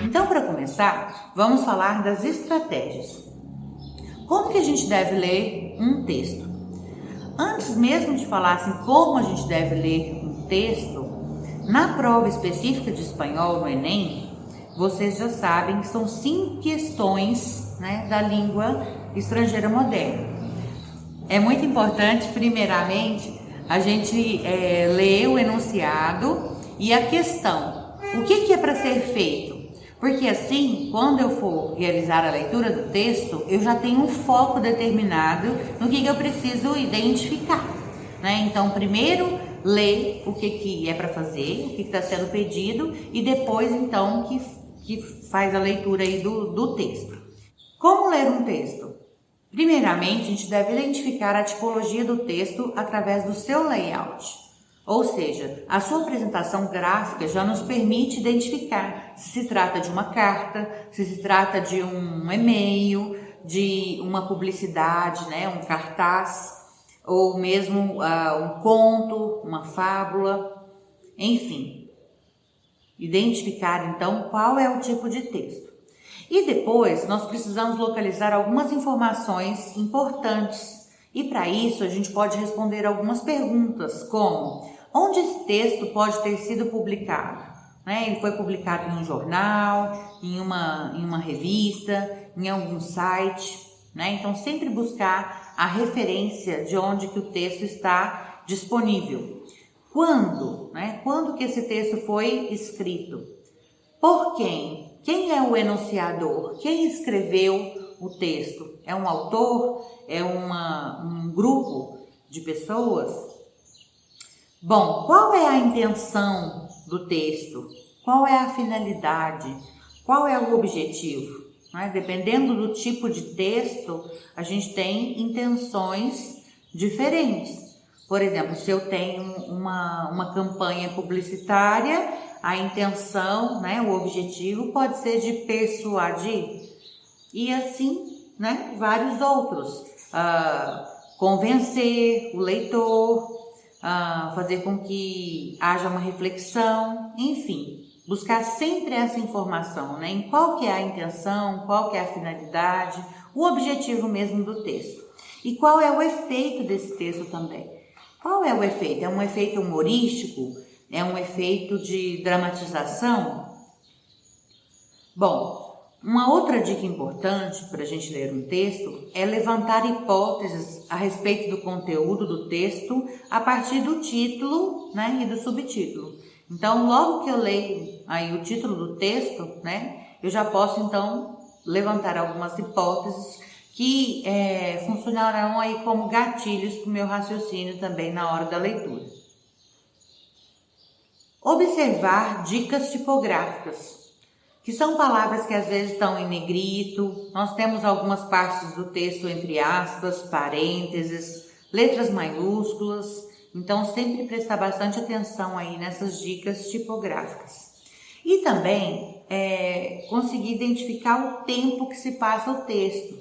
Então, para começar, vamos falar das estratégias. Como que a gente deve ler um texto? Antes mesmo de falar assim, como a gente deve ler um texto, na prova específica de espanhol no Enem, vocês já sabem que são 5 questões, né, da língua estrangeira moderna. É muito importante, primeiramente, a gente ler o enunciado e a questão. O que é para ser feito? Porque assim, quando eu for realizar a leitura do texto, eu já tenho um foco determinado no que eu preciso identificar, né? Então, primeiro, ler o que é para fazer, o que está sendo pedido, e depois, então, que faz a leitura aí do texto. Como ler um texto? Primeiramente, a gente deve identificar a tipologia do texto através do seu layout. Ou seja, a sua apresentação gráfica já nos permite identificar se trata de uma carta, se trata de um e-mail, de uma publicidade, né, um cartaz, ou mesmo um conto, uma fábula, enfim. Identificar então qual é o tipo de texto. E depois nós precisamos localizar algumas informações importantes. E para isso a gente pode responder algumas perguntas, como: onde esse texto pode ter sido publicado? Ele foi publicado em um jornal, em uma revista, em algum site, Então sempre buscar a referência de onde que o texto está disponível. Quando? Quando que esse texto foi escrito? Por quem? Quem é o enunciador? Quem escreveu o texto? É um autor? É um grupo de pessoas? Bom, qual é a intenção do texto? Qual é a finalidade? Qual é o objetivo? Dependendo do tipo de texto, a gente tem intenções diferentes. Por exemplo, se eu tenho uma campanha publicitária, a intenção, o objetivo pode ser de persuadir. E assim, vários outros. Convencer o leitor, fazer com que haja uma reflexão, enfim, buscar sempre essa informação, em qual que é a intenção, qual que é a finalidade, o objetivo mesmo do texto. E qual é o efeito desse texto também? Qual é o efeito? É um efeito humorístico? É um efeito de dramatização? Bom, uma outra dica importante para a gente ler um texto é levantar hipóteses a respeito do conteúdo do texto a partir do título, e do subtítulo. Então, logo que eu leio aí o título do texto, eu já posso então levantar algumas hipóteses que funcionarão aí como gatilhos para o meu raciocínio também na hora da leitura. Observar dicas tipográficas, que são palavras que às vezes estão em negrito. Nós temos algumas partes do texto entre aspas, parênteses, letras maiúsculas. Então, sempre prestar bastante atenção aí nessas dicas tipográficas. E também conseguir identificar o tempo que se passa o texto.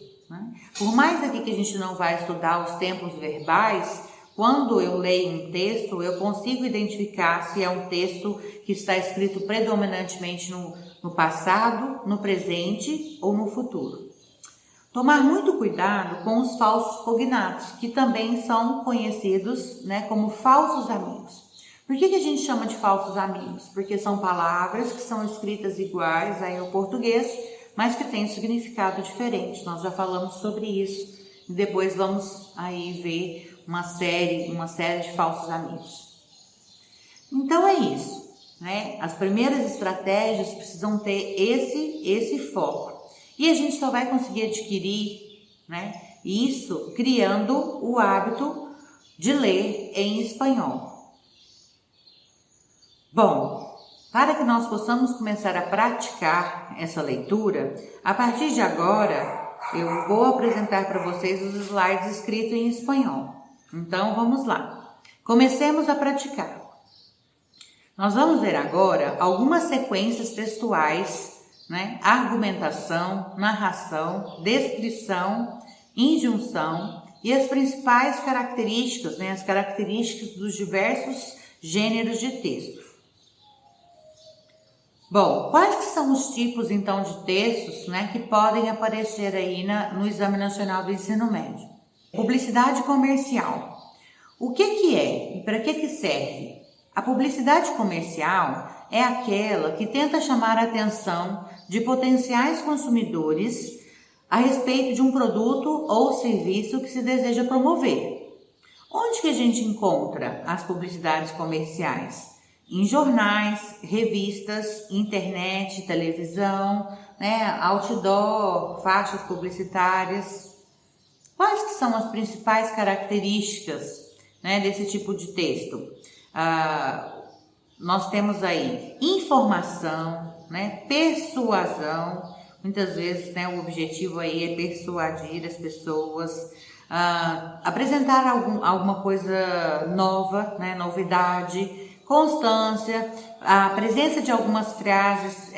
Por mais aqui que a gente não vai estudar os tempos verbais, quando eu leio um texto, eu consigo identificar se é um texto que está escrito predominantemente no passado, no presente ou no futuro. Tomar muito cuidado com os falsos cognatos, que também são conhecidos como falsos amigos. Por que a gente chama de falsos amigos? Porque são palavras que são escritas iguais aí ao português, mas que têm um significado diferente. Nós já falamos sobre isso e depois vamos aí ver uma série de falsos amigos. Então é isso. As primeiras estratégias precisam ter esse foco. E a gente só vai conseguir adquirir isso criando o hábito de ler em espanhol. Bom, para que nós possamos começar a praticar essa leitura, a partir de agora eu vou apresentar para vocês os slides escritos em espanhol. Então vamos lá. Comecemos a praticar. Nós vamos ver agora algumas sequências textuais, argumentação, narração, descrição injunção e as principais características, né, as características dos diversos gêneros de texto. Bom, quais que são os tipos então de textos, né, que podem aparecer aí no Exame Nacional do Ensino Médio? Publicidade comercial. O que é e para que serve? A publicidade comercial é aquela que tenta chamar a atenção de potenciais consumidores a respeito de um produto ou serviço que se deseja promover. Onde que a gente encontra as publicidades comerciais? Em jornais, revistas, internet, televisão, né, outdoor, faixas publicitárias. Quais que são as principais características, né, desse tipo de texto? Nós temos aí informação, né, persuasão. Muitas vezes, né, o objetivo aí é persuadir as pessoas, apresentar alguma coisa nova, né, novidade, constância, a presença de algumas frases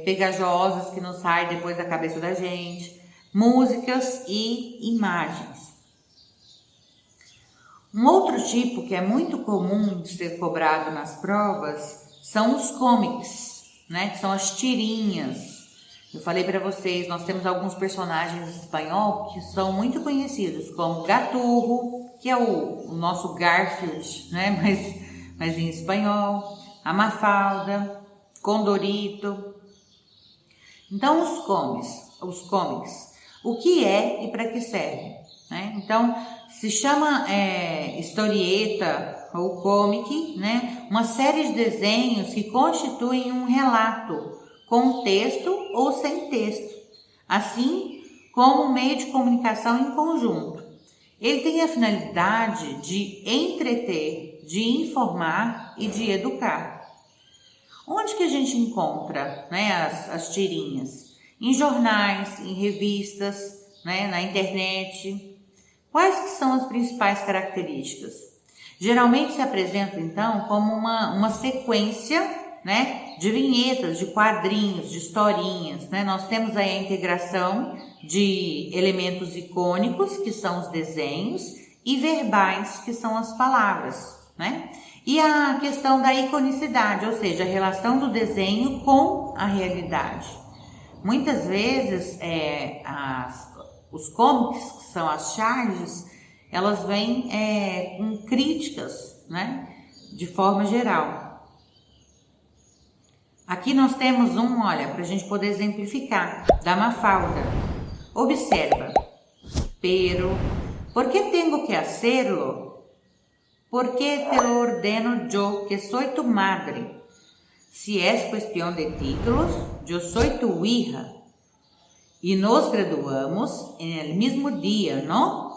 pegajosas que não saem depois da cabeça da gente, músicas e imagens. Um outro tipo que é muito comum de ser cobrado nas provas são os comics, né, que são as tirinhas. Eu falei para vocês, nós temos alguns personagens em espanhol que são muito conhecidos, como Gaturro, que é o nosso Garfield, né, mas em espanhol, a Mafalda, Condorito. Então, os comics, o que é e para que serve, né? Então, se chama historieta ou comic, né? Uma série de desenhos que constituem um relato com texto ou sem texto, assim como um meio de comunicação em conjunto. Ele tem a finalidade de entreter, de informar e de educar. Onde que a gente encontra, né, as tirinhas? Em jornais, em revistas, né, na internet. Quais que são as principais características? Geralmente se apresenta então como uma sequência, né, de vinhetas, de quadrinhos, de historinhas, né? Nós temos aí a integração de elementos icônicos, que são os desenhos, e verbais, que são as palavras, né? E a questão da iconicidade, ou seja, a relação do desenho com a realidade. Muitas vezes os comics, que são as charges, elas vêm com críticas, né, de forma geral. Aqui nós temos olha, para a gente poder exemplificar, da Mafalda. Observa. Pero, ¿por qué tengo que hacerlo? ¿Por qué te lo ordeno yo, que soy tu madre? Si es cuestión de títulos, yo soy tu hija. Y nos graduamos en el mismo día, ¿no?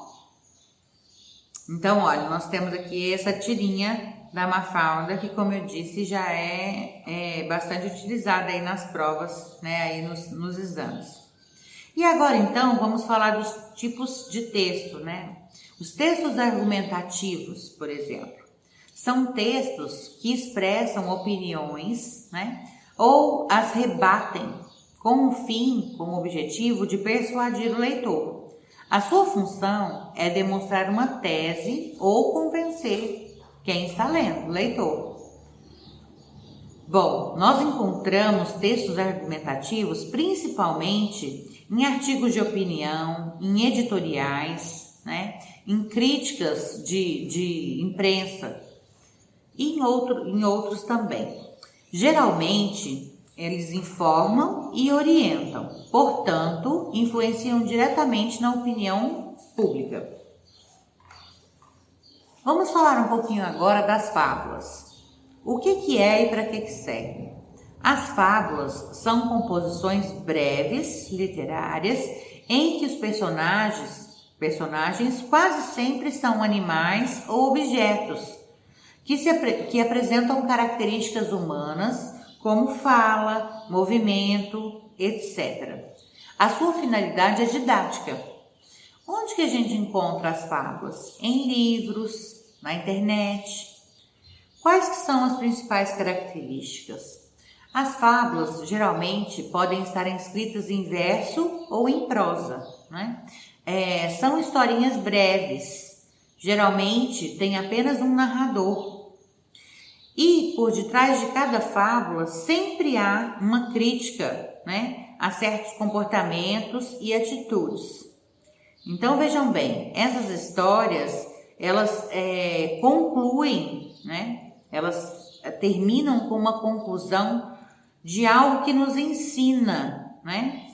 Então, olha, nós temos aqui essa tirinha da Mafalda, que, como eu disse, já é bastante utilizada aí nas provas, né, aí nos exames. E agora, então, vamos falar dos tipos de texto, né? Os textos argumentativos, por exemplo, são textos que expressam opiniões, né, ou as rebatem com o objetivo de persuadir o leitor. A sua função é demonstrar uma tese ou convencer quem está lendo, o leitor. Bom, nós encontramos textos argumentativos principalmente em artigos de opinião, em editoriais, né, em críticas de imprensa e em outros também. Geralmente, eles informam e orientam, portanto, influenciam diretamente na opinião pública. Vamos falar um pouquinho agora das fábulas. O que é e para que serve? As fábulas são composições breves, literárias, em que os personagens quase sempre são animais ou objetos, que apresentam características humanas, como fala, movimento, etc. A sua finalidade é didática. Onde que a gente encontra as fábulas? Em livros, na internet. Quais que são as principais características? As fábulas geralmente podem estar escritas em verso ou em prosa, né? são historinhas breves, geralmente tem apenas um narrador. E por detrás de cada fábula sempre há uma crítica, né, a certos comportamentos e atitudes. Então vejam bem, essas histórias elas concluem, né, elas terminam com uma conclusão de algo que nos ensina, né,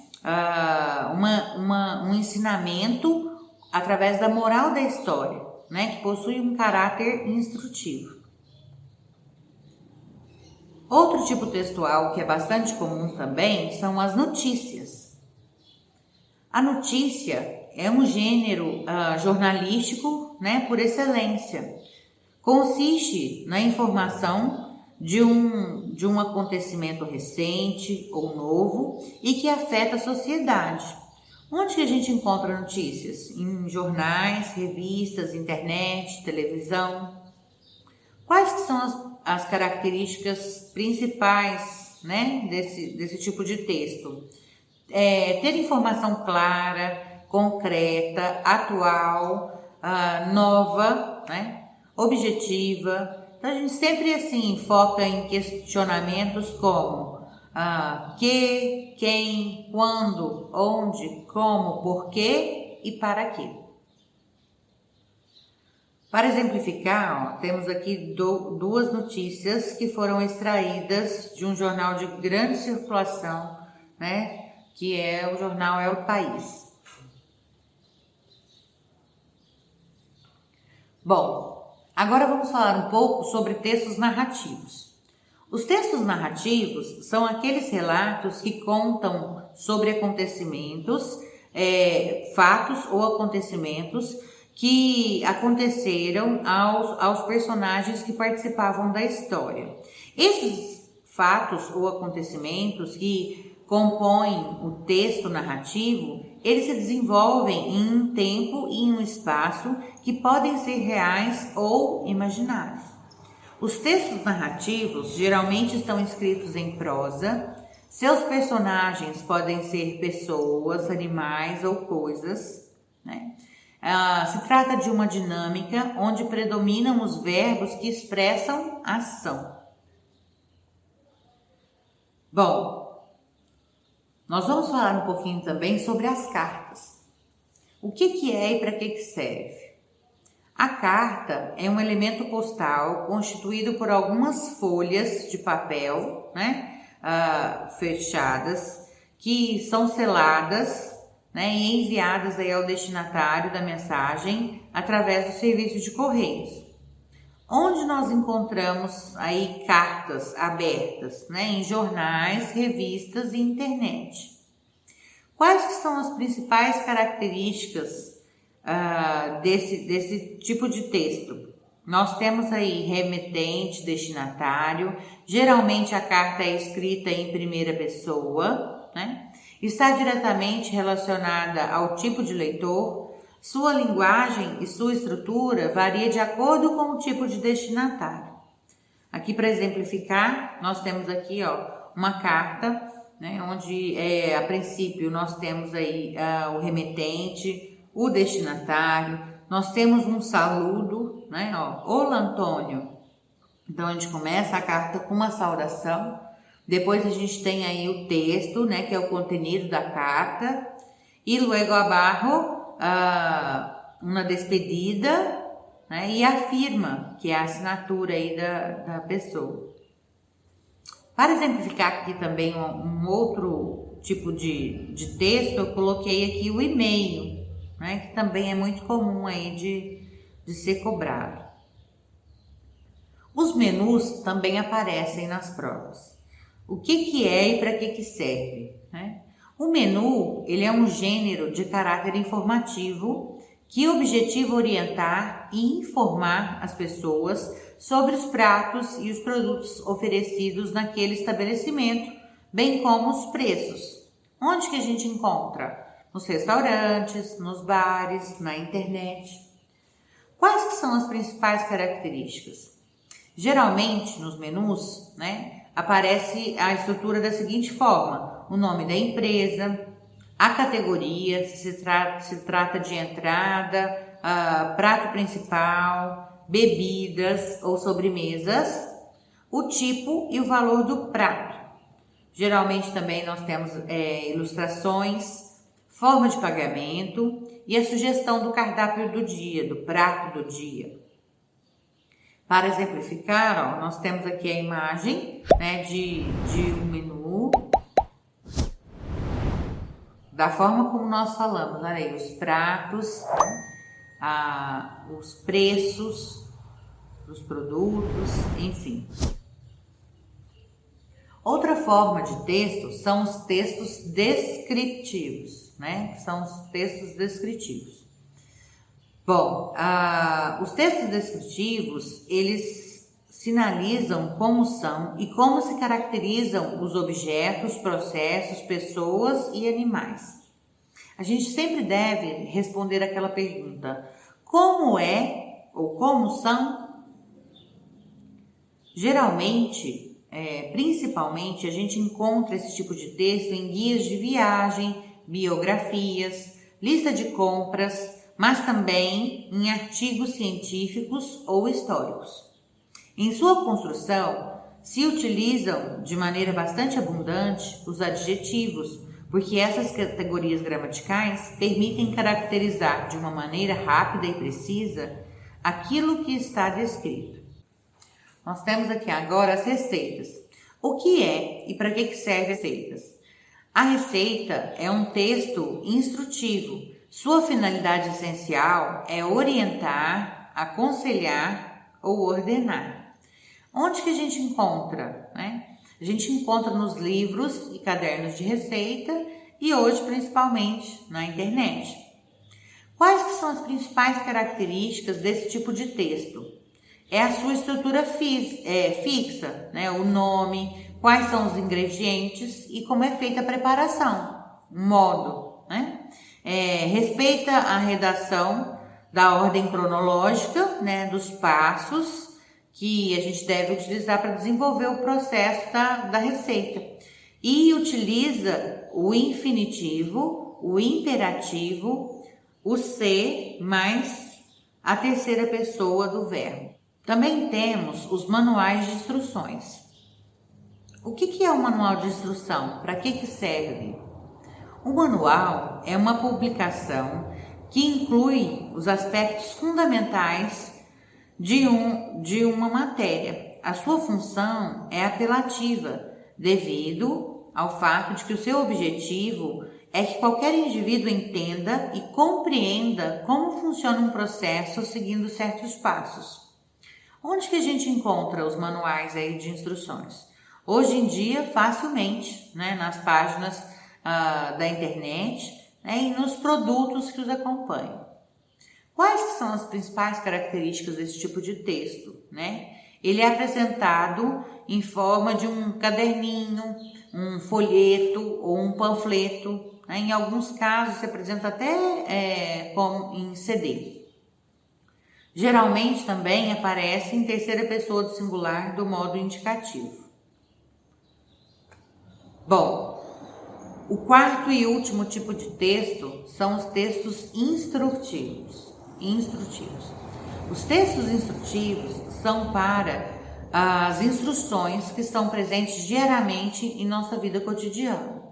um ensinamento através da moral da história, né, que possui um caráter instrutivo. Outro tipo textual que é bastante comum também são as notícias. A notícia é um gênero jornalístico, né, por excelência. Consiste na informação de um acontecimento recente ou novo e que afeta a sociedade. Onde que a gente encontra notícias? Em jornais, revistas, internet, televisão. Quais que são as características principais, né, desse tipo de texto? Ter informação clara, concreta, atual, nova, né, objetiva. Então a gente sempre assim foca em questionamentos como que, quem, quando, onde, como, porquê e para quê. Para exemplificar, temos aqui duas notícias que foram extraídas de um jornal de grande circulação, né, que é o jornal El País. Bom, agora vamos falar um pouco sobre textos narrativos. Os textos narrativos são aqueles relatos que contam sobre acontecimentos, fatos ou acontecimentos que aconteceram aos personagens que participavam da história. Esses fatos ou acontecimentos que compõem o texto narrativo, eles se desenvolvem em um tempo e em um espaço que podem ser reais ou imaginários. Os textos narrativos geralmente estão escritos em prosa. Seus personagens podem ser pessoas, animais ou coisas, né? Se trata de uma dinâmica onde predominam os verbos que expressam ação. Bom, nós vamos falar um pouquinho também sobre as cartas. O que é e para que serve? A carta é um elemento postal constituído por algumas folhas de papel, né, fechadas, que são seladas, né, e enviadas aí ao destinatário da mensagem através do serviço de correios. Onde nós encontramos aí cartas abertas, né, em jornais, revistas e internet. Quais que são as principais características desse tipo de texto? Nós temos aí remetente, destinatário. Geralmente a carta é escrita em primeira pessoa, né? Está diretamente relacionada ao tipo de leitor. Sua linguagem e sua estrutura varia de acordo com o tipo de destinatário. Aqui, para exemplificar, nós temos aqui uma carta, né, onde a princípio nós temos aí o remetente, o destinatário, nós temos um saludo, né, Olá, Antônio. Então a gente começa a carta com uma saudação. Depois a gente tem aí o texto, né, que é o contenido da carta, e luego abajo uma despedida, né, e a firma, que é a assinatura aí da pessoa. Para exemplificar aqui também um outro tipo de texto, eu coloquei aqui o e-mail, né, que também é muito comum aí de ser cobrado. Os menus também aparecem nas provas. O que é e para que serve, né? O menu, ele é um gênero de caráter informativo que objetiva orientar e informar as pessoas sobre os pratos e os produtos oferecidos naquele estabelecimento, bem como os preços. Onde que a gente encontra? Nos restaurantes, nos bares, na internet. Quais que são as principais características? Geralmente, nos menus, né, aparece a estrutura da seguinte forma: o nome da empresa, a categoria, se trata de entrada, prato principal, bebidas ou sobremesas, o tipo e o valor do prato. Geralmente também nós temos ilustrações, forma de pagamento e a sugestão do cardápio do dia, do prato do dia. Para exemplificar, ó, nós temos aqui a imagem, né, de um menu, da forma como nós falamos, olha aí, os pratos, os preços dos produtos, enfim. Outra forma de texto são os textos descritivos, né? São os textos descritivos. Bom, os textos descritivos, eles sinalizam como são e como se caracterizam os objetos, processos, pessoas e animais. A gente sempre deve responder aquela pergunta: como é ou como são? Geralmente, principalmente, a gente encontra esse tipo de texto em guias de viagem, biografias, lista de compras, mas também em artigos científicos ou históricos. Em sua construção, se utilizam de maneira bastante abundante os adjetivos, porque essas categorias gramaticais permitem caracterizar de uma maneira rápida e precisa aquilo que está descrito. Nós temos aqui agora as receitas. O que é e para que serve receitas? A receita é um texto instrutivo. Sua finalidade essencial é orientar, aconselhar ou ordenar. Onde que a gente encontra, né? A gente encontra nos livros e cadernos de receita e hoje principalmente na internet. Quais que são as principais características desse tipo de texto? É a sua estrutura fixa, né? O nome, quais são os ingredientes e como é feita a preparação, modo, né? Respeita a redação da ordem cronológica, né, dos passos que a gente deve utilizar para desenvolver o processo da receita, e utiliza o infinitivo, o imperativo, o ser mais a terceira pessoa do verbo. Também temos os manuais de instruções. O que é o manual de instrução? Para que serve? O manual é uma publicação que inclui os aspectos fundamentais de uma matéria. A sua função é apelativa, devido ao fato de que o seu objetivo é que qualquer indivíduo entenda e compreenda como funciona um processo seguindo certos passos. Onde que a gente encontra os manuais aí de instruções? Hoje em dia, facilmente, né, nas páginas da internet, né, e nos produtos que os acompanham. Quais que são as principais características desse tipo de texto, né? Ele é apresentado em forma de um caderninho, um folheto ou um panfleto, né? Em alguns casos se apresenta até como em CD. Geralmente também aparece em terceira pessoa do singular do modo indicativo. Bom, o quarto e último tipo de texto são os textos instrutivos. Os textos instrutivos são para as instruções que estão presentes diariamente em nossa vida cotidiana.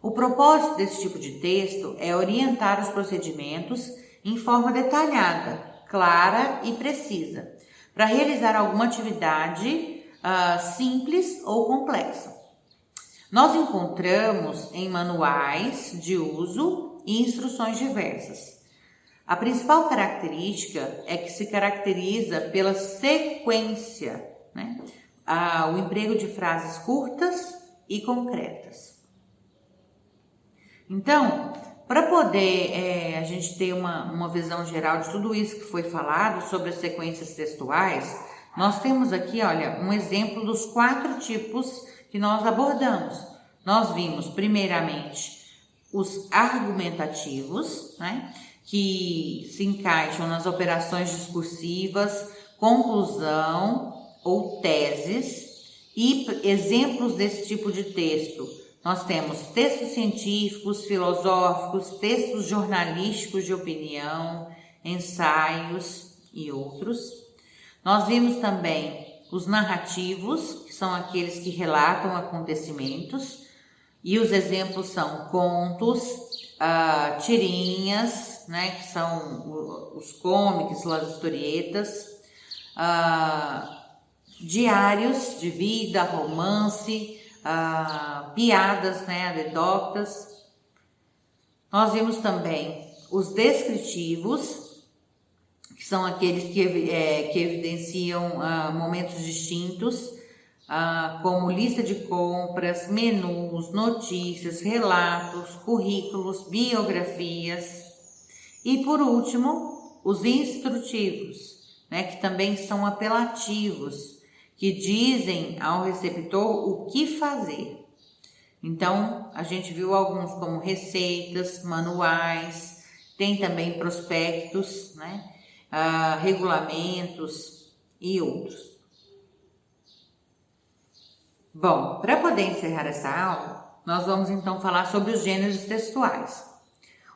O propósito desse tipo de texto é orientar os procedimentos em forma detalhada, clara e precisa, para realizar alguma atividade simples ou complexa. Nós encontramos em manuais de uso e instruções diversas. A principal característica é que se caracteriza pela sequência, né? O emprego de frases curtas e concretas. Então, para poder a gente ter uma visão geral de tudo isso que foi falado sobre as sequências textuais, nós temos aqui, olha, um exemplo dos 4 tipos que nós abordamos. Nós vimos, primeiramente, os argumentativos, né, que se encaixam nas operações discursivas, conclusão ou teses, e exemplos desse tipo de texto Nós temos textos científicos, filosóficos, textos jornalísticos de opinião, ensaios e outros. Nós vimos também os narrativos, que são aqueles que relatam acontecimentos, e os exemplos são contos, tirinhas, né, que são os comics, as historietas, diários de vida, romance, piadas, né, anedotas. Nós vimos também os descritivos, que são aqueles que evidenciam momentos distintos, como lista de compras, menus, notícias, relatos, currículos, biografias. E por último, os instrutivos, né, que também são apelativos, que dizem ao receptor o que fazer. Então, a gente viu alguns como receitas, manuais, tem também prospectos, né, regulamentos e outros. Bom, para poder encerrar essa aula, nós vamos então falar sobre os gêneros textuais.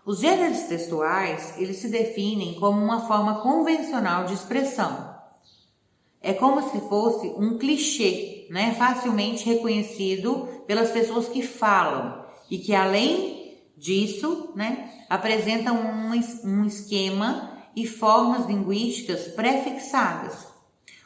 Os gêneros textuais, eles se definem como uma forma convencional de expressão. É como se fosse um clichê, né, facilmente reconhecido pelas pessoas que falam e que, além disso, né, apresentam um esquema e formas linguísticas pré-fixadas.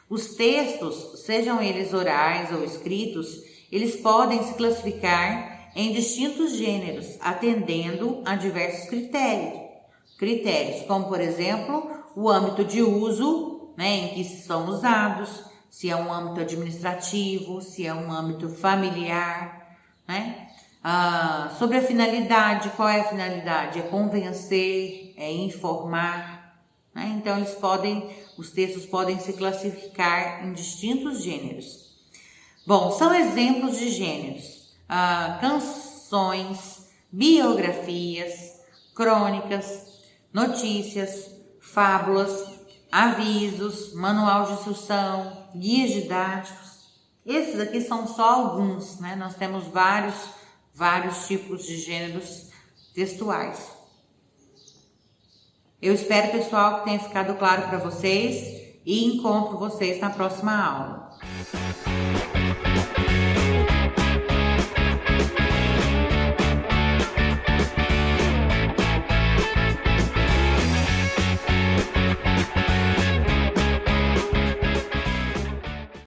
Os textos, sejam eles orais ou escritos, eles podem se classificar em distintos gêneros, atendendo a diversos critérios, como, por exemplo, o âmbito de uso, né, em que são usados, se é um âmbito administrativo, se é um âmbito familiar, né? Sobre a finalidade, qual é a finalidade? É convencer, é informar, né? Então, os textos podem se classificar em distintos gêneros. Bom, são exemplos de gêneros: canções, biografias, crônicas, notícias, fábulas, avisos, manual de instrução, guias didáticos. Esses aqui são só alguns, né? Nós temos vários tipos de gêneros textuais. Eu espero, pessoal, que tenha ficado claro para vocês e encontro vocês na próxima aula.